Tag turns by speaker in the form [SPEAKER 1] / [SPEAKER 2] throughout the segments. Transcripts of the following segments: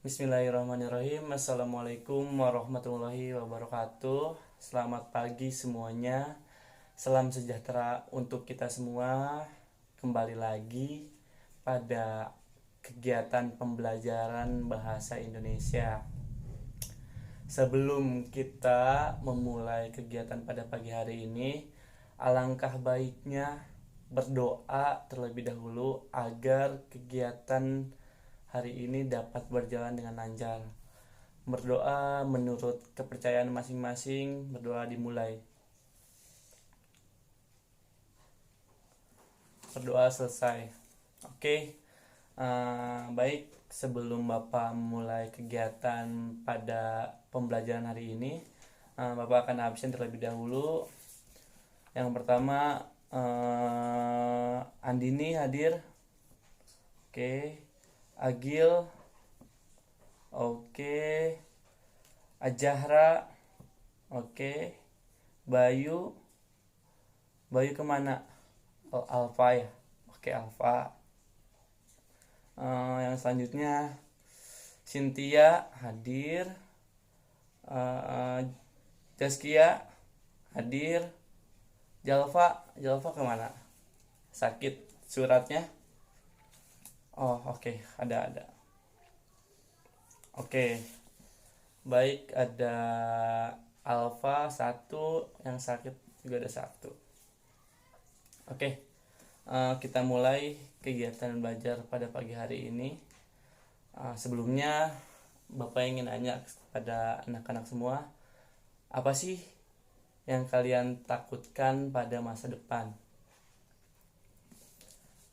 [SPEAKER 1] Bismillahirrahmanirrahim. Assalamualaikum warahmatullahi wabarakatuh. Selamat pagi semuanya. Salam sejahtera untuk kita semua. Kembali lagi pada kegiatan pembelajaran bahasa Indonesia. Sebelum kita memulai kegiatan pada pagi hari ini, alangkah baiknya berdoa terlebih dahulu agar kegiatan hari ini dapat berjalan dengan lancar. Berdoa menurut kepercayaan masing-masing, berdoa dimulai. Berdoa selesai. Oke, baik. Sebelum Bapak mulai kegiatan pada pembelajaran hari ini, Bapak akan absen terlebih dahulu. Yang pertama, Andini hadir. Oke. Agil, oke. Ajahra, oke. Bayu kemana? Alfa ya, oke Alfa. Yang selanjutnya Cynthia hadir. Jaskia hadir. Jalva kemana? Sakit suratnya? Oh, oke. Ada. Oke. Baik, ada Alfa satu, yang sakit juga ada satu. Oke. Kita mulai kegiatan belajar pada pagi hari ini. Sebelumnya Bapak ingin nanya pada anak-anak semua, apa sih yang kalian takutkan pada masa depan?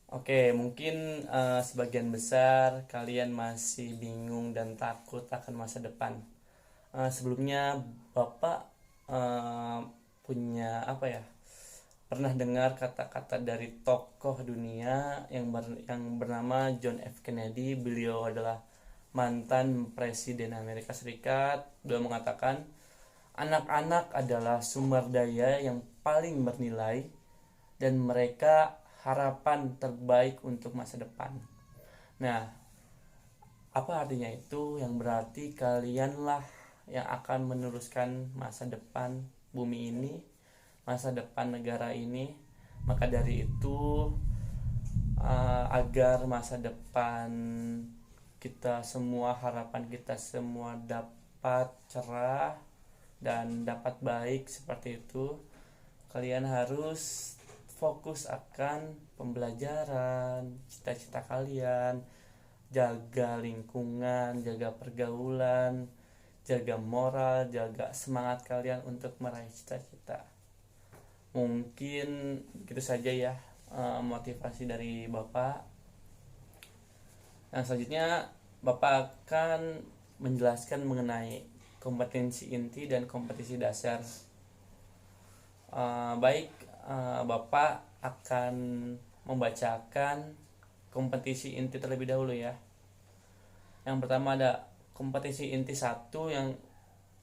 [SPEAKER 1] Oke, mungkin sebagian besar kalian masih bingung dan takut akan masa depan. Sebelumnya Bapak punya pernah dengar kata-kata dari tokoh dunia yang bernama John F. Kennedy. Beliau adalah mantan Presiden Amerika Serikat. Beliau mengatakan, anak-anak adalah sumber daya yang paling bernilai dan mereka harapan terbaik untuk masa depan. Nah, apa artinya itu? Yang berarti kalianlah yang akan meneruskan masa depan bumi ini, masa depan negara ini. Maka dari itu, agar masa depan kita semua, harapan kita semua dapat cerah dan dapat baik seperti itu, kalian harus fokus akan pembelajaran, cita-cita kalian, jaga lingkungan, jaga pergaulan, jaga moral, jaga semangat kalian untuk meraih cita-cita. Mungkin gitu saja ya motivasi dari Bapak. Yang selanjutnya Bapak akan menjelaskan mengenai kompetensi inti dan kompetensi dasar. Baik, Bapak akan membacakan kompetensi inti terlebih dahulu ya. Yang pertama ada kompetensi inti 1 yang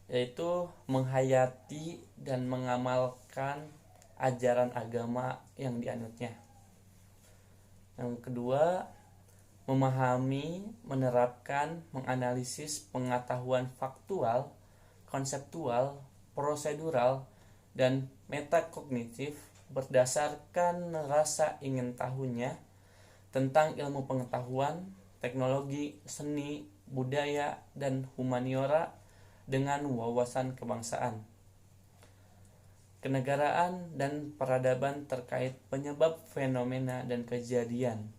[SPEAKER 1] yaitu menghayati dan mengamalkan ajaran agama yang dianutnya. Yang kedua, memahami, menerapkan, menganalisis pengetahuan faktual, konseptual, prosedural, dan metakognitif berdasarkan rasa ingin tahunya tentang ilmu pengetahuan, teknologi, seni, budaya, dan humaniora dengan wawasan kebangsaan, kenegaraan, dan peradaban terkait penyebab fenomena dan kejadian,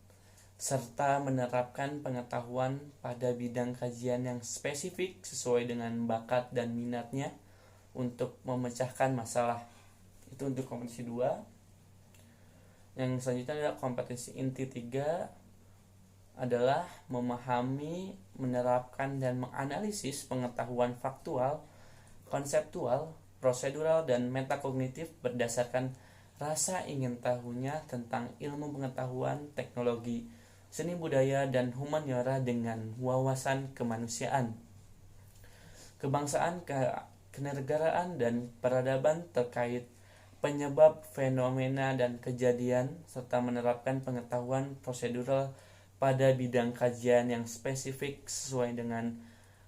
[SPEAKER 1] serta menerapkan pengetahuan pada bidang kajian yang spesifik sesuai dengan bakat dan minatnya untuk memecahkan masalah. Itu untuk kompetensi 2. Yang selanjutnya adalah kompetensi inti 3 adalah memahami, menerapkan, dan menganalisis pengetahuan faktual, konseptual, prosedural, dan metakognitif berdasarkan rasa ingin tahunya tentang ilmu pengetahuan, teknologi, seni budaya, dan humaniora dengan wawasan kemanusiaan, kebangsaan, kenegaraan, dan peradaban terkait penyebab fenomena dan kejadian, serta menerapkan pengetahuan prosedural pada bidang kajian yang spesifik sesuai dengan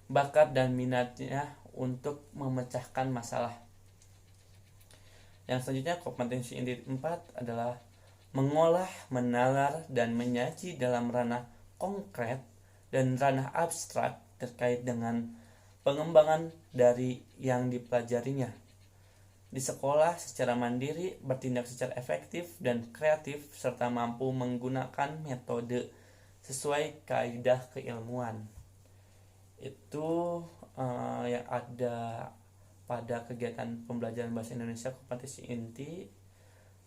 [SPEAKER 1] bakat dan minatnya untuk memecahkan masalah. Yang selanjutnya, kompetensi inti 4 adalah mengolah, menalar, dan menyaji dalam ranah konkret dan ranah abstrak terkait dengan pengembangan dari yang dipelajarinya. Di sekolah secara mandiri, bertindak secara efektif dan kreatif, serta mampu menggunakan metode sesuai kaidah keilmuan. Itu yang ada pada kegiatan pembelajaran bahasa Indonesia kompetensi inti.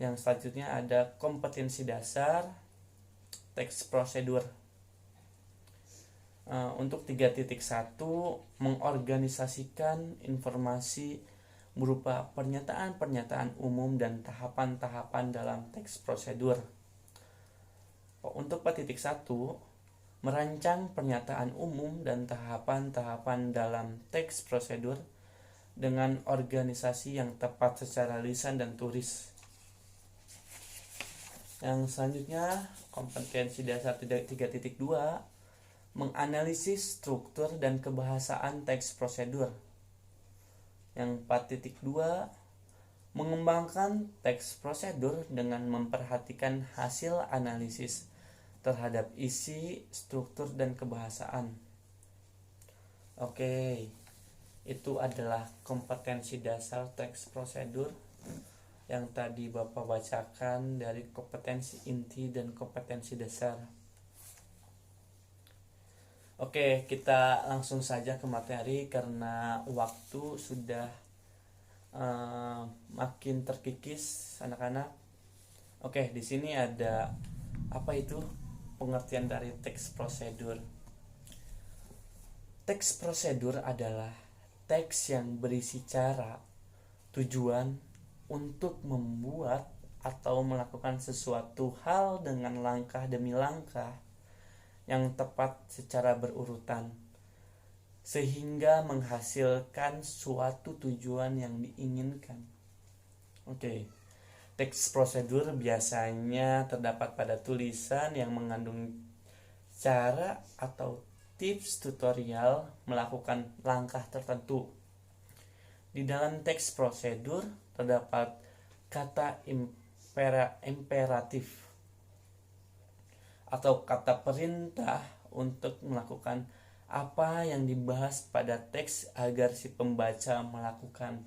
[SPEAKER 1] Yang selanjutnya ada kompetensi dasar, teks prosedur. Untuk 3.1, mengorganisasikan informasi berupa pernyataan-pernyataan umum dan tahapan-tahapan dalam teks prosedur. Untuk 4.1, merancang pernyataan umum dan tahapan-tahapan dalam teks prosedur dengan organisasi yang tepat secara lisan dan tulis. Yang selanjutnya, kompetensi dasar 3.2, menganalisis struktur dan kebahasaan teks prosedur. Yang 4.2, mengembangkan teks prosedur dengan memperhatikan hasil analisis terhadap isi, struktur, dan kebahasaan. Oke, itu adalah kompetensi dasar teks prosedur yang tadi Bapak bacakan dari kompetensi inti dan kompetensi dasar. Oke, kita langsung saja ke materi karena waktu sudah makin terkikis anak-anak. Oke, di sini ada apa itu pengertian dari teks prosedur. Teks prosedur adalah teks yang berisi cara, tujuan untuk membuat atau melakukan sesuatu hal dengan langkah demi langkah yang tepat secara berurutan, sehingga menghasilkan suatu tujuan yang diinginkan. Oke. Teks prosedur biasanya terdapat pada tulisan yang mengandung cara atau tips tutorial melakukan langkah tertentu. Di dalam teks prosedur terdapat kata imperatif atau kata perintah untuk melakukan apa yang dibahas pada teks agar si pembaca melakukan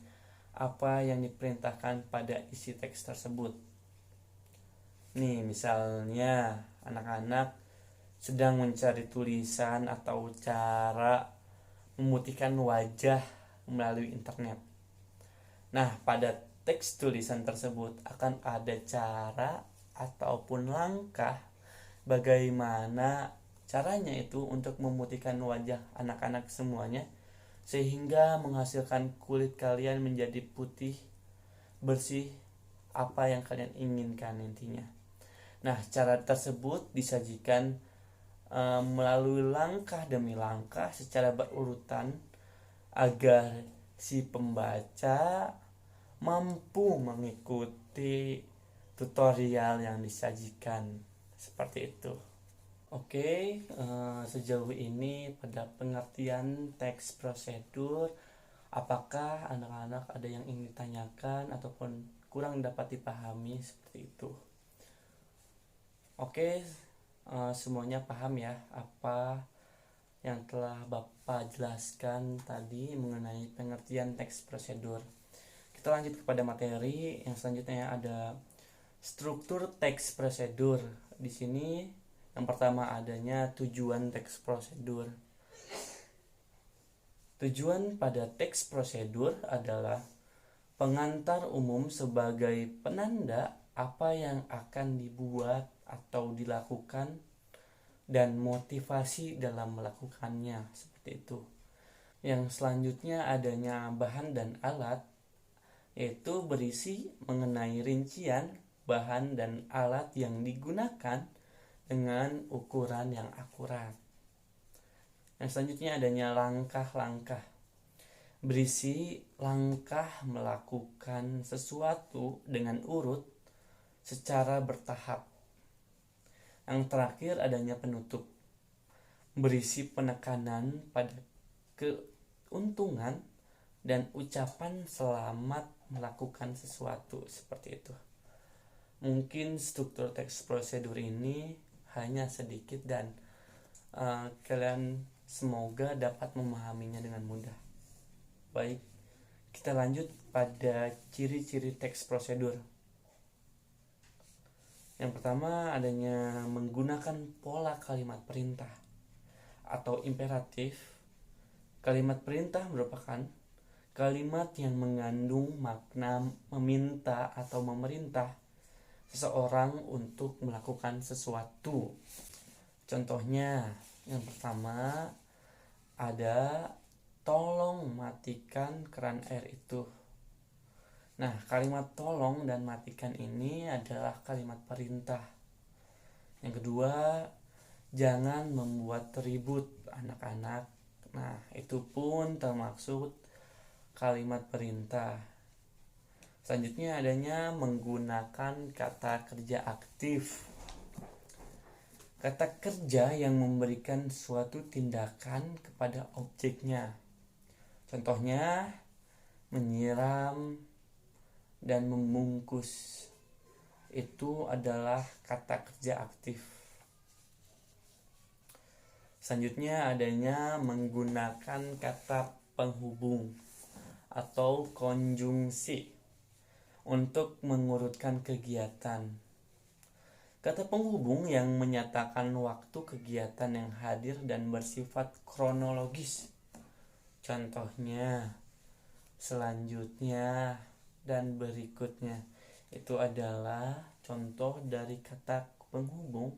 [SPEAKER 1] apa yang diperintahkan pada isi teks tersebut. Nih, misalnya anak-anak sedang mencari tulisan atau cara memutihkan wajah melalui internet. Nah, pada teks tulisan tersebut akan ada cara ataupun langkah bagaimana caranya itu untuk memutihkan wajah anak-anak semuanya sehingga menghasilkan kulit kalian menjadi putih, bersih, apa yang kalian inginkan nantinya. Nah, cara tersebut disajikan melalui langkah demi langkah secara berurutan agar si pembaca mampu mengikuti tutorial yang disajikan. Seperti itu. Oke, sejauh ini pada pengertian teks prosedur, apakah anak-anak ada yang ingin ditanyakan ataupun kurang dapat dipahami seperti itu? Oke, semuanya paham ya apa yang telah Bapak jelaskan tadi mengenai pengertian teks prosedur. Kita lanjut kepada materi yang selanjutnya, ada struktur teks prosedur. Di sini yang pertama adanya tujuan teks prosedur. Tujuan pada teks prosedur adalah pengantar umum sebagai penanda apa yang akan dibuat atau dilakukan dan motivasi dalam melakukannya, seperti itu. Yang selanjutnya adanya bahan dan alat, yaitu berisi mengenai rincian bahan dan alat yang digunakan dengan ukuran yang akurat. Yang selanjutnya adanya langkah-langkah, berisi langkah melakukan sesuatu dengan urut secara bertahap. Yang terakhir adanya penutup, berisi penekanan pada keuntungan dan ucapan selamat melakukan sesuatu, seperti itu. Mungkin struktur teks prosedur ini hanya sedikit dan kalian semoga dapat memahaminya dengan mudah. Baik, kita lanjut pada ciri-ciri teks prosedur. Yang pertama adanya menggunakan pola kalimat perintah atau imperatif. Kalimat perintah merupakan kalimat yang mengandung makna meminta atau memerintah seseorang untuk melakukan sesuatu. Contohnya, yang pertama ada tolong matikan keran air itu. Nah, kalimat tolong dan matikan ini adalah kalimat perintah. Yang kedua, jangan membuat ribut anak-anak. Nah, itu pun termaksud kalimat perintah. Selanjutnya adanya menggunakan kata kerja aktif. Kata kerja yang memberikan suatu tindakan kepada objeknya. Contohnya, menyiram dan membungkus. Itu adalah kata kerja aktif. Selanjutnya adanya menggunakan kata penghubung atau konjungsi untuk mengurutkan kegiatan. Kata penghubung yang menyatakan waktu kegiatan yang hadir dan bersifat kronologis. Contohnya, selanjutnya, dan berikutnya. Itu adalah contoh dari kata penghubung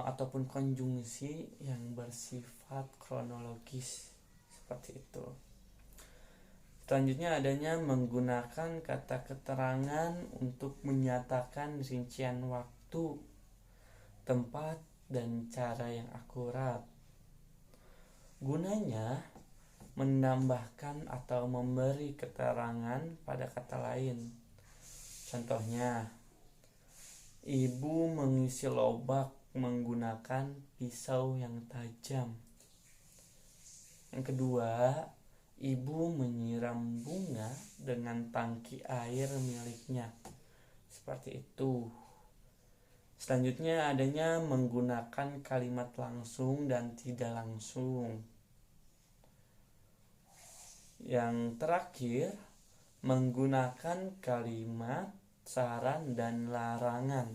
[SPEAKER 1] ataupun konjungsi yang bersifat kronologis, seperti itu. Selanjutnya adanya menggunakan kata keterangan untuk menyatakan rincian waktu, tempat, dan cara yang akurat. Gunanya menambahkan atau memberi keterangan pada kata lain. Contohnya, ibu mengisi lobak menggunakan pisau yang tajam. Yang kedua, ibu menyiram bunga dengan tangki air miliknya. Seperti itu. Selanjutnya adanya menggunakan kalimat langsung dan tidak langsung. Yang terakhir, menggunakan kalimat saran dan larangan.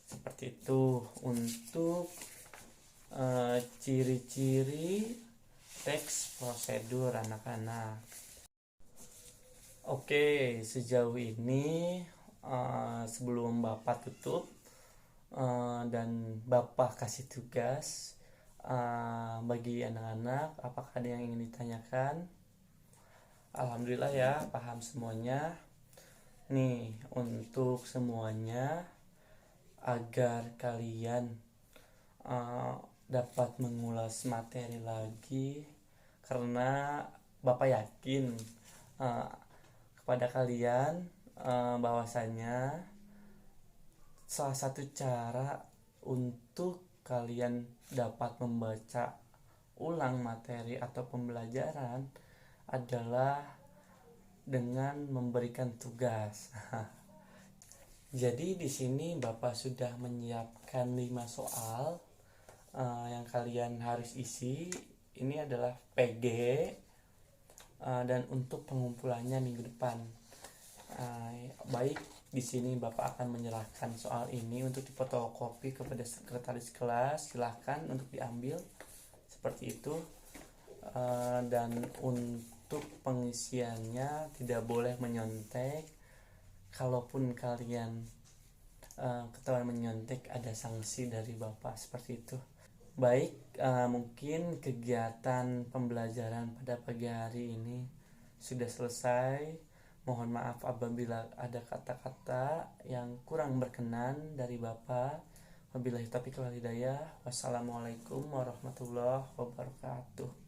[SPEAKER 1] Seperti itu untuk ciri-ciri teks prosedur anak-anak. Oke, sejauh ini sebelum Bapak tutup dan Bapak kasih tugas bagi anak-anak, apakah ada yang ingin ditanyakan? Alhamdulillah ya, paham semuanya. Nih, untuk semuanya agar kalian dapat mengulas materi lagi, karena Bapak yakin kepada kalian bahwasanya salah satu cara untuk kalian dapat membaca ulang materi atau pembelajaran adalah dengan memberikan tugas. Jadi di sini Bapak sudah menyiapkan 5 soal yang kalian harus isi. Ini adalah PG dan untuk pengumpulannya minggu depan. Baik, di sini Bapak akan menyerahkan soal ini untuk difotokopi kepada sekretaris kelas. Silahkan untuk diambil seperti itu. Dan untuk pengisiannya tidak boleh menyontek. Kalaupun kalian ketahuan menyontek, ada sanksi dari Bapak, seperti itu. Baik, mungkin kegiatan pembelajaran pada pagi hari ini sudah selesai. Mohon maaf apabila ada kata-kata yang kurang berkenan dari Bapak. Wabillahi taufiq wal hidayah. Wassalamualaikum warahmatullahi wabarakatuh.